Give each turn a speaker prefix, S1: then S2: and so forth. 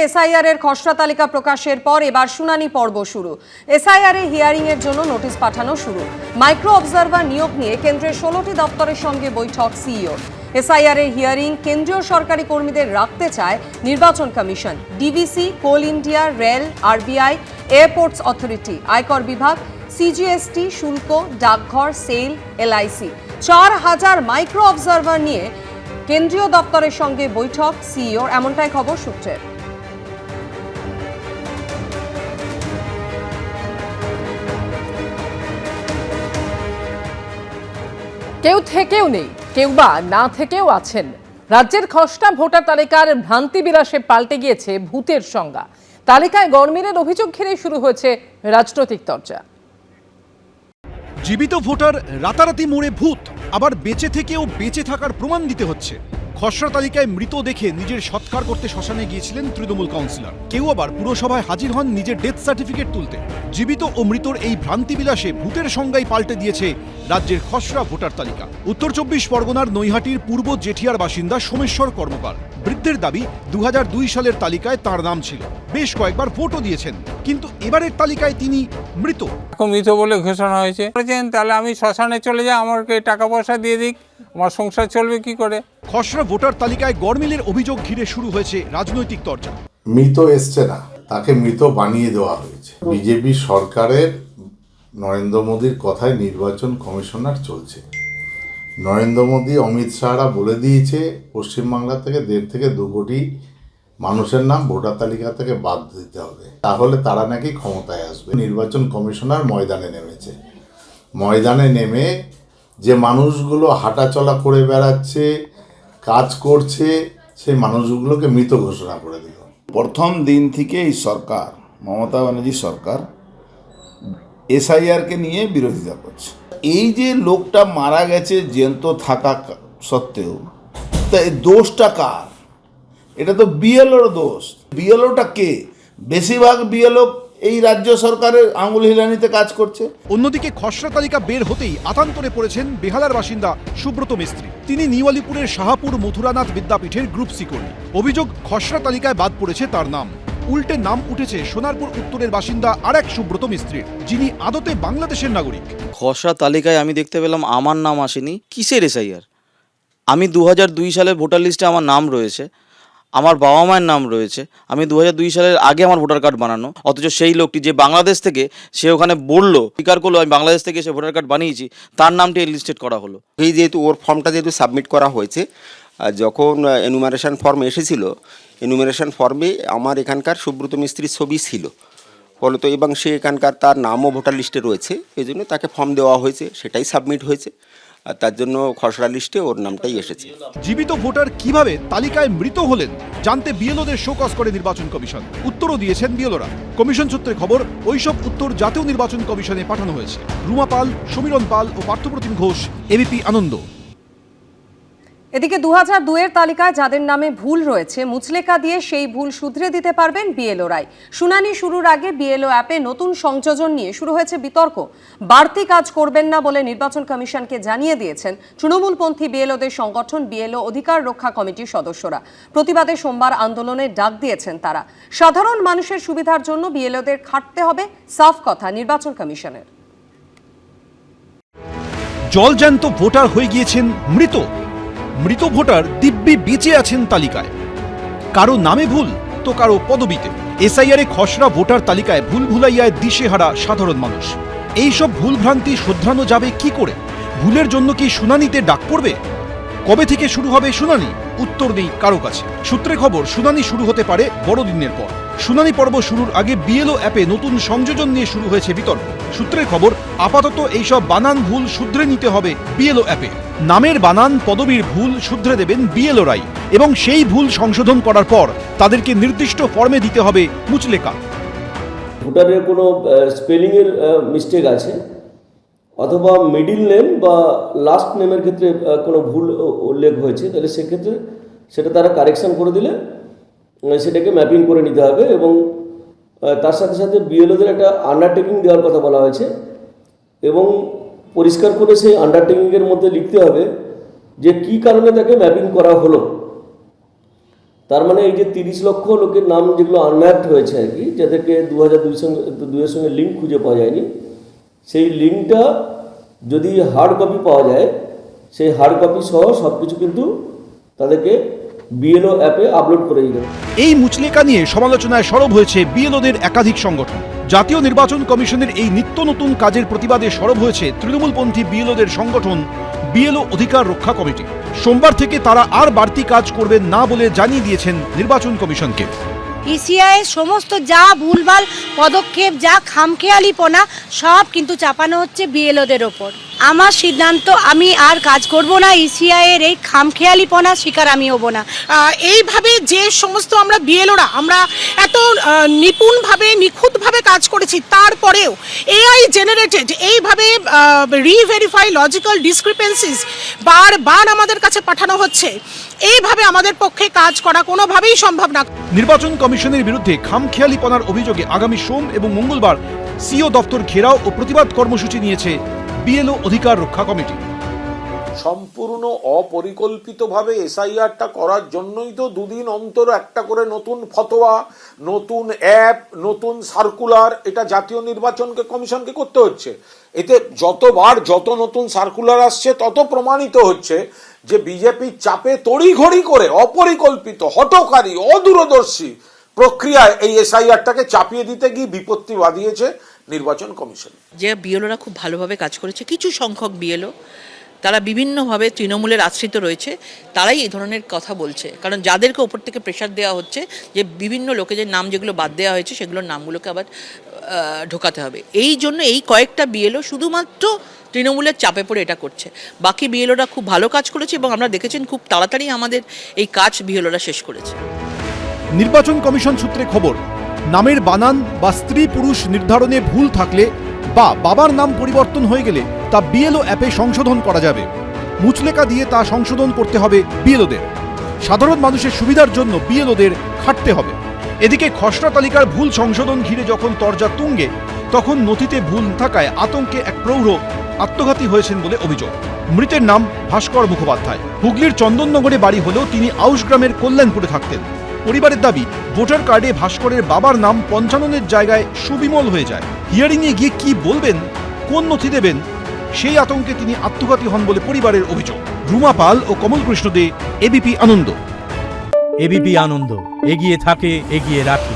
S1: SIR এর খসড়া তালিকা প্রকাশের পর এবার শুনানি পর্ব শুরু। এসআইআর এ হিয়ারিং এর জন্য নোটিশ পাঠানো শুরু। মাইক্রো অবজারভার নিয়োগ নিয়ে কেন্দ্রের 16টি দপ্তরের সঙ্গে বৈঠক সিইও। এসআইআর এর হিয়ারিং কেন্দ্রীয় সরকারি কর্মীদের রাখতে চায় নির্বাচন commission. DVC, coal India, rail, RBI, airports authority, আয়কর বিভাগ, সিজিএসটি, শুল্ক, ডাকঘর, সেল, এলআইসি 4000 মাইক্রো অবজারভার নিয়ে কেন্দ্রীয় দপ্তরের সঙ্গে বৈঠক সিইওর, এমনটাই খবর সূত্রের।
S2: কেউ থেকেও নেই, কেউ বা না থেকেও আছেন। রাজ্যের খসড়া ভোটার তালিকার ভ্রান্তি বিলাসে পাল্টে গিয়েছে ভূতের সংজ্ঞা। তালিকায় গরমিলের অভিযোগ ঘিরে শুরু হয়েছে রাজনৈতিক চর্চা।
S3: জীবিত ভোটার রাতারাতি মরে ভূত, আবার বেঁচে থেকেও বেঁচে থাকার প্রমাণ দিতে হচ্ছে। খসড়া তালিকায় মৃত দেখে নিজের সৎকার করতে শ্মশানে গিয়েছিলেন তৃণমূল কাউন্সিলর। কেউ আবার পুরসভায় হাজির হন নিজের ডেথ সার্টিফিকেট তুলতে। জীবিত ও মৃতর এই ভ্রান্তি বিলাসে ভূতের সংজ্ঞায় পাল্টে দিয়েছে রাজ্যের খসড়া ভোটার তালিকা। উত্তর 24 পরগনার নৈহাটির পূর্ব জেঠিয়ার বাসিন্দা সোমেশ্বর কর্মকার। বৃদ্ধের দাবি 2002 সালের তালিকায় তার নাম ছিল, বেশ কয়েকবার ভোটও দিয়েছেন, কিন্তু এবারের তালিকায় তিনি মৃত।
S4: মৃত বলে ঘোষণা হয়েছে, তাহলে আমি শ্মশানে চলে যাই, আমাকে টাকা পয়সা দিয়ে দিক, আমার সংসার চলবে কি করে।
S3: খসড়া ভোটার তালিকায় গরমিলের অভিযোগ ঘিরে শুরু হয়েছে রাজনৈতিক চর্চা।
S5: মৃত এসছে না, তাকে মৃত বানিয়ে দেওয়া হয়েছে। বিজেপি সরকারের নরেন্দ্র মোদীর কথায় নির্বাচন কমিশনার চলছে। নরেন্দ্র মোদী, অমিত শাহরা বলে দিয়েছে পশ্চিমবাংলা থেকে 1.5 থেকে 2 কোটি মানুষের নাম ভোটার তালিকা থেকে বাদ দিতে হবে, তাহলে তারা নাকি ক্ষমতায় আসবে। নির্বাচন কমিশনার ময়দানে নেমেছে। ময়দানে নেমে যে মানুষগুলো হাঁটাচলা করে বেড়াচ্ছে, কাজ করছে, সেই মানুষগুলোকে মৃত ঘোষণা করে দিল।
S6: প্রথম দিন থেকে এই সরকার, মমতা ব্যানার্জি সরকার, এসআইআরকে নিয়ে বিরোধিতা করছে। এই যে লোকটা মারা গেছে জ্যান্ত থাকা সত্ত্বেও, তা এই দোষটা কার? এটা তো বিএলওর দোষ। বিএলওটা কে? বেশিরভাগ বিএলও এই রাজ্য সরকারের আঙুল হিলানিতে কাজ করছে।
S3: অন্যদিকে খসড়া তালিকা বের হতেই আতান্তরে পড়েছেন বেহালার বাসিন্দা সুব্রত মিস্ত্রি। তিনি নিউ আলিপুরের শাহাপুর মথুরানাথ বিদ্যাপীঠের গ্রুপ সি কর্মী। অভিযোগ, খসড়া তালিকায় বাদ পড়েছে তার নাম। উল্টে নাম উঠেছে সোনারপুর উত্তরের বাসিন্দা আরেক সুব্রত মিস্ত্রির, যিনি আদতে বাংলাদেশের নাগরিক।
S7: খসড়া তালিকায় আমি দেখতে পেলাম আমার নাম আসেনি। কিসের এসআইআর? আমি 2002 সালের ভোটার লিস্টে আমার নাম রয়েছে, আমার বাবা মায়ের নাম রয়েছে। আমি 2002 সালের আগে আমার ভোটার কার্ড বানানো, অথচ সেই লোকটি যে বাংলাদেশ থেকে, সে ওখানে বললো, স্বীকার করলো আমি বাংলাদেশ থেকে এসে ভোটার কার্ড বানিয়েছি, তার নামটি লিস্টেড করা হলো।
S8: এই যেহেতু ওর ফর্মটা যেহেতু সাবমিট করা হয়েছে, যখন এনুমারেশন ফর্ম এসেছিল, এনুমারেশন ফর্মে আমার এখানকার সুব্রত মিস্ত্রির ছবি ছিল ফলত, এবং সে এখানকার তার নামও ভোটার লিস্টে রয়েছে, এই জন্য তাকে ফর্ম দেওয়া হয়েছে, সেটাই সাবমিট হয়েছে, আর তার জন্য খসড়া লিস্টে ওর নামটাই এসেছে।
S3: জীবিত ভোটার কিভাবে তালিকায় মৃত হলেন জানতে বিএলওদের শোকজ করে নির্বাচন কমিশন। উত্তরও দিয়েছেন বিএলওরা। কমিশন সূত্রে খবর, ওইসব উত্তর জাতীয় নির্বাচন কমিশনে পাঠানো হয়েছে। রুমা পাল, সমীরণ পাল ও পার্থপ্রতিম ঘোষ, এবিপি আনন্দ।
S1: এদিকে 2002 এর তালিকায় যাদের নামে ভুল রয়েছে, মুচলেকা দিয়ে সেই ভুল শুধরে দিতে পারবেন বিএলওরাই। শুনানি শুরুর আগে বিএলও অ্যাপে নতুন সংযোজন নিয়ে শুরু হয়েছে বিতর্ক। বাড়তি কাজ করবেন না বলে নির্বাচন কমিশনকে জানিয়ে দিয়েছেন তৃণমূলপন্থী বিএলওদের সংগঠন বিএলও অধিকার রক্ষা কমিটির সদস্যরা। প্রতিবাদে সোমবার আন্দোলনের ডাক দিয়েছেন তারা। সাধারণ মানুষের সুবিধার জন্য বিএলওদের খাটতে হবে, সাফ কথা নির্বাচন কমিশনের।
S3: জলজ্যান্ত ভোটার হয়ে গিয়েছেন মৃত। মৃত ভোটার দিব্যি বেঁচে আছেন তালিকায়। কারো নামে ভুল তো কারো পদবিতে। এসআইআরে খসড়া ভোটার তালিকায় ভুল ভুলাইয়ায় দিশেহারা সাধারণ মানুষ। এইসব ভুলভ্রান্তি শোধরানো যাবে কি করে? ভুলের জন্য কি শুনানিতে ডাক পড়বে? কবে থেকে শুরু হবে শুনানি? উত্তর নেই কারো কাছে। সূত্রে খবর, শুনানি শুরু হতে পারে বড়দিনের পর। শুনানি পর্ব শুরুর আগে বিএলও অ্যাপে নতুন সংযোজন নিয়ে শুরু হয়েছে বিতর্ক। সূত্রের খবর, আপাতত এইসব বানান ভুল শুধরে নিতে হবে বিএলও অ্যাপে। নামের বানান, পদবীর ভুল শুধরে দেবেন বিএলওরাই, এবং সেই ভুল সংশোধন করার পর তাদেরকে নির্দিষ্ট ফর্মে দিতে হবে মুচলেকা।
S9: ভোটারের কোনো স্পেলিংয়ের মিস্টেক আছে, অথবা মিডিল নেম বা লাস্ট নেমের ক্ষেত্রে কোনো ভুল উল্লেখ হয়েছে, তাহলে সেক্ষেত্রে সেটা তারা কারেকশন করে দিলে সেটাকে ম্যাপিং করে নিতে হবে। এবং তার সাথে সাথে বিএলওদের একটা আন্ডারটেকিং দেওয়ার কথা বলা হয়েছে, এবং পরিষ্কার করে সেই আন্ডারটেকিংয়ের মধ্যে লিখতে হবে যে কী কারণে তাকে ম্যাপিং করা হলো। তার মানে এই যে 30 লক্ষ লোকের নাম যেগুলো আনম্যাপড হয়েছে আর কি, যাদেরকে 2002 সঙ্গে লিঙ্ক খুঁজে পাওয়া যায়নি, সেই লিঙ্কটা যদি হার্ড কপি পাওয়া যায়, সেই হার্ড কপি সহ সব কিছু কিন্তু তাদেরকে বিএলও অ্যাপে আপলোড করে দিতে হবে।
S3: এই মুচলেকা নিয়ে সমালোচনায় সরব হয়েছে বিএলওদের একাধিক সংগঠন। জাতীয় নির্বাচন কমিশনের এই নিত্য নতুন কাজের প্রতিবাদে সরব হয়েছে তৃণমূলপন্থী বিএলওদের সংগঠন বিএলও অধিকার রক্ষা কমিটি। সোমবার থেকে তারা আর বাড়তি কাজ করবেন না বলে জানিয়ে দিয়েছেন নির্বাচন কমিশনকে।
S10: ইসিআই সমস্ত যা ভুলভাল পদক্ষেপ, যা খামখেয়ালিপনা, সব কিন্তু চাপানো হচ্ছে বিএলওদের ওপর। আমার সিদ্ধান্ত, আমি আর কাজ করব না, ইসিআই এর এই খামখেয়ালিপনা শিকার আমি হব না।
S11: এইভাবে যে সমস্ত আমরা বিএলওরা আমরা এত নিপুণভাবে নিখুঁতভাবে কাজ করেছি, তারপরেও এআই জেনারেটেড এইভাবে রিভেরিফাই লজিক্যাল ডিসক্রিপেন্সিস বারবার আমাদের কাছে পাঠানো হচ্ছে। এইভাবে আমাদের পক্ষে কাজ করা কোনোভাবেই সম্ভব না।
S3: নির্বাচন কমিশনের বিরুদ্ধে খামখেয়ালিপনার অভিযোগে আগামী সোম এবং মঙ্গলবার সিও দপ্তর ঘেরাও ও প্রতিবাদ কর্মসূচি নিয়েছে বিএলও অধিকার রক্ষা কমিটি।
S12: সম্পূর্ণ অপরিকল্পিতভাবে এসআইআরটা করার জন্যই তো দুদিন অন্তর একটা করে নতুন ফতোয়া, নতুন অ্যাপ, নতুন সার্কুলার এটা জাতীয় নির্বাচন কমিশনকে করতে হচ্ছে। এতে যতবার যত নতুন সার্কুলার আসছে তত প্রমাণিত হচ্ছে যে বিজেপির চাপে তড়িঘড়ি করে অপরিকল্পিত, হঠকারী, অদূরদর্শী প্রক্রিয়ায় এই এসআইআরটাকে চাপিয়ে দিতে গিয়ে বিপত্তি বাঁধিয়েছে নির্বাচন কমিশন।
S13: যে বিএলওরা খুব ভালোভাবে কাজ করেছে, কিছু সংখ্যক বিএলও তারা বিভিন্নভাবে তৃণমূলের আশ্রিত রয়েছে, তারাই এই ধরনের কথা বলছে। কারণ যাদেরকে ওপর থেকে প্রেশার দেওয়া হচ্ছে যে বিভিন্ন লোকেদের নাম যেগুলো বাদ দেওয়া হয়েছে সেগুলোর নামগুলোকে আবার ঢোকাতে হবে, এই জন্য এই কয়েকটা বিএলও শুধুমাত্র তৃণমূলের চাপে পড়ে এটা করছে। বাকি বিএলওরা খুব ভালো কাজ করেছে এবং আমরা দেখেছেন খুব তাড়াতাড়ি আমাদের এই কাজ বিএলওরা শেষ করেছে।
S3: নির্বাচন কমিশন সূত্রে খবর, নামের বানান বা স্ত্রী পুরুষ নির্ধারণে ভুল থাকলে বা বাবার নাম পরিবর্তন হয়ে গেলে তা বিএলও অ্যাপে সংশোধন করা যাবে। মুচলেকা দিয়ে তা সংশোধন করতে হবে বিএলওদের। সাধারণ মানুষের সুবিধার জন্য বিএলওদের খাটতে হবে। এদিকে খসড়া তালিকার ভুল সংশোধন ঘিরে যখন তরজা তুঙ্গে, তখন নথিতে ভুল থাকায় আতঙ্কে এক প্রৌঢ় আত্মঘাতী হয়েছেন বলে অভিযোগ। মৃতের নাম ভাস্কর মুখোপাধ্যায়। হুগলির চন্দননগরে বাড়ি হলেও তিনি আউশ গ্রামের কল্যাণপুরে থাকতেন। পরিবারের দাবি, ভোটার কার্ডে ভাস্করের বাবার নাম পঞ্চাননের জায়গায় সুবিমল হয়ে যায়। হিয়ারিংয়ে গিয়ে কি বলবেন, কোন নথি দেবেন, সেই আতঙ্কে তিনি আত্মঘাতী হন বলে পরিবারের অভিযোগ। রুমা পাল ও কমল কৃষ্ণ দে, এবিপি আনন্দ।
S14: এবিপি আনন্দ, এগিয়ে থাকে, এগিয়ে রাখে।